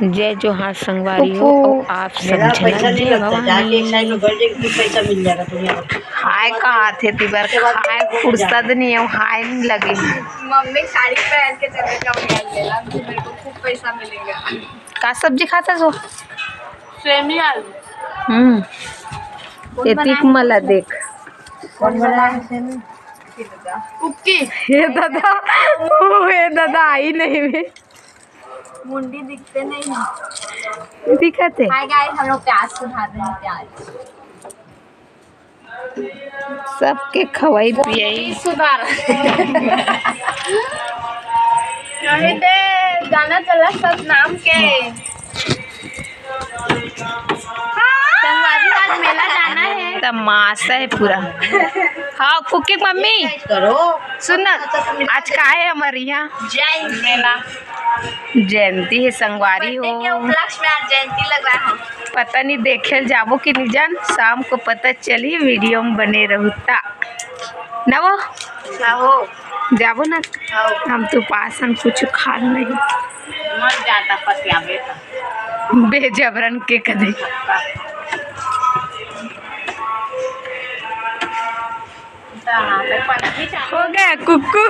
जय जोहार संगवारी हो और आप सब जय भवानी। हाय कहा थे तिबर हाय फुर्सत नहीं है, हाय नहीं लगे। मम्मी साड़ी पहन के चले जाऊंगा, मेरे को खूब पैसा मिलेगा। का सब्जी खाता सो? सेमी आलू। एतिक मला देख कौन बना है सेमी? कुक्की। हे दादा आई नहीं में मुंडी दिखते नहीं है। दिखते। हाय गाइस, हम लोग प्याज सुधार रहे हैं। प्याज सबके खवाई पियाई सुधार गाना चला सब नाम के। संगवारी आज मेला जाना है। तमाशा है पूरा। हाँ कुकी मम्मी करो सुन, आज का है हमारे यहाँ जय मेला जयंती है संगवारी हो। उपलक्ष्य में आज जयंती लग रहा है। पता नहीं देखे जाबो कि नहीं जान, शाम को पता चली, वीडियो में बने रहता न वो जाबो ना। हम तो पासन कुछ खा नहीं मर जाता पतिया बेजबरन के कदे। हो गया कुक्कू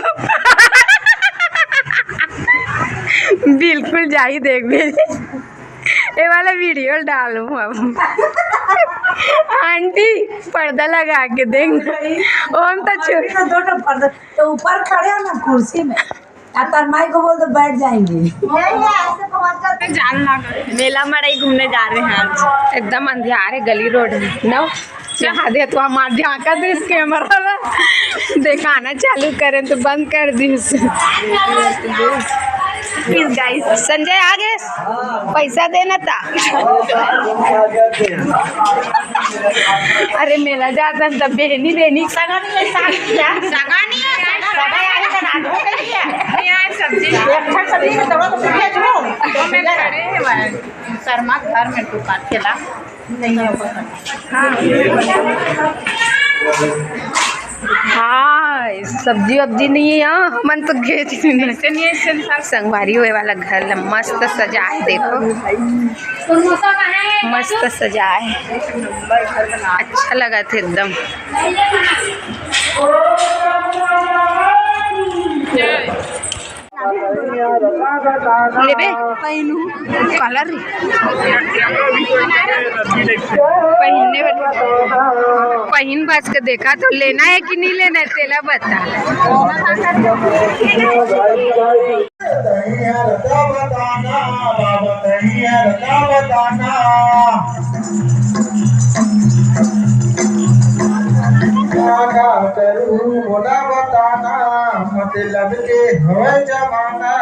बिल्कुल जाई देख भेजे ये वाला वीडियो डालूं अब। आंटी पर्दा लगा के देख। ओम तो पर्दा तो ऊपर खड़े हो ना कुर्सी में, तार माई को बोल तो बैठ जाएंगे। जान लगा मेला मड़ई घूमने जा रहे हैं आज। एकदम अंधियार है, गली रोड में न यहाँ दे तो हमारे झाँका दे इस कैमरा दिखाना चालू करें तो बंद कर दी। संजय आगे पैसा देना था। अरे मेला जाता तब बेनी देनी शर्मा घर में दुकान खेला हाँ सब्जी वब्जी नहीं है यहाँ, मन तो संगवारी हुए वाला घर मस्त सजा है। देखो मस्त सजा है, अच्छा लगा था एकदम। लेबे कलर पहनने पहन बस के देखा तो लेना है कि नहीं लेना है तेला बता। बोला बताना मतलब के हो जमाना।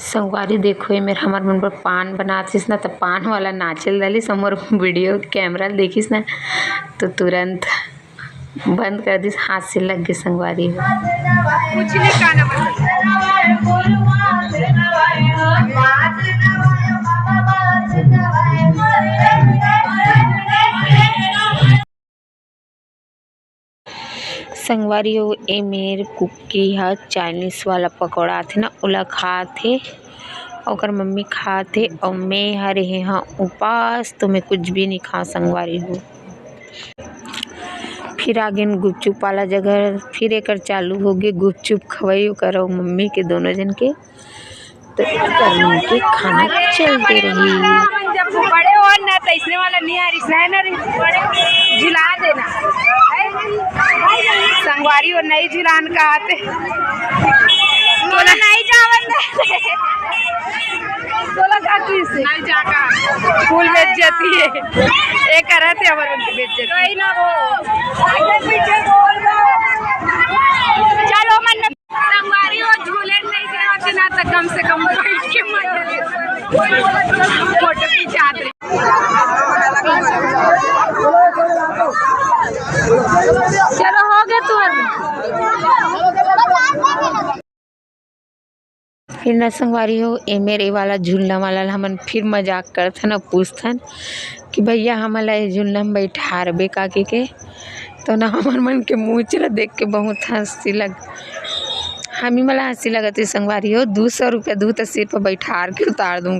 संगवारी देखो ये मेरे हमारे मन पर पान बनातीस ना तो पान वाला नाचल डालीस हमार वीडियो कैमरा देखिस ना तो तुरंत बंद कर दिस, हाथ से लग गए संगवारी। कुछ नहीं खाना संगवारी हो ए मेरे कुकी है चाइनीज वाला पकौड़ा थे ना उला खा थे और मम्मी खा थे और मैं हरे हाँ उपास तो मैं कुछ भी नहीं खा संगवारी हो। फिर आगे गुपचुप वाला जगह फिर एक चालू हो गए गुपचुप खवाई करो मम्मी के दोनों जन के, तो गर्मी के खाना चलते रही। जब बड़े हो ना तो इसने वाला नहीं आ रही झुला देना संगवारी और नई झुलान का आते बोला नहीं जावन बोला काटू से नहीं जाका फूल बेच जाती है एक करते हमारे उनकी बेच जाती कोई ना वो आगे पीछे बोल दो। चलो मन में संगवारी हो झूले नहीं जाते ना तो कम से कम बैठ के फोटो खिंचा दे। चलो हो गया तुम्हारे। फिर न संगवारी हो ए मेरे वाला झूलना वाला हमन फिर मजाक करथन और पूछथन कि भैया हमला झूलना में बैठारबे का के तो ना हमार मन के मुँह चला देख के बहुत हंसी लग हमी मला हंसी लगती संगवारी हो 200 रुपया दू तो सिर पर बैठार के उतार दूँ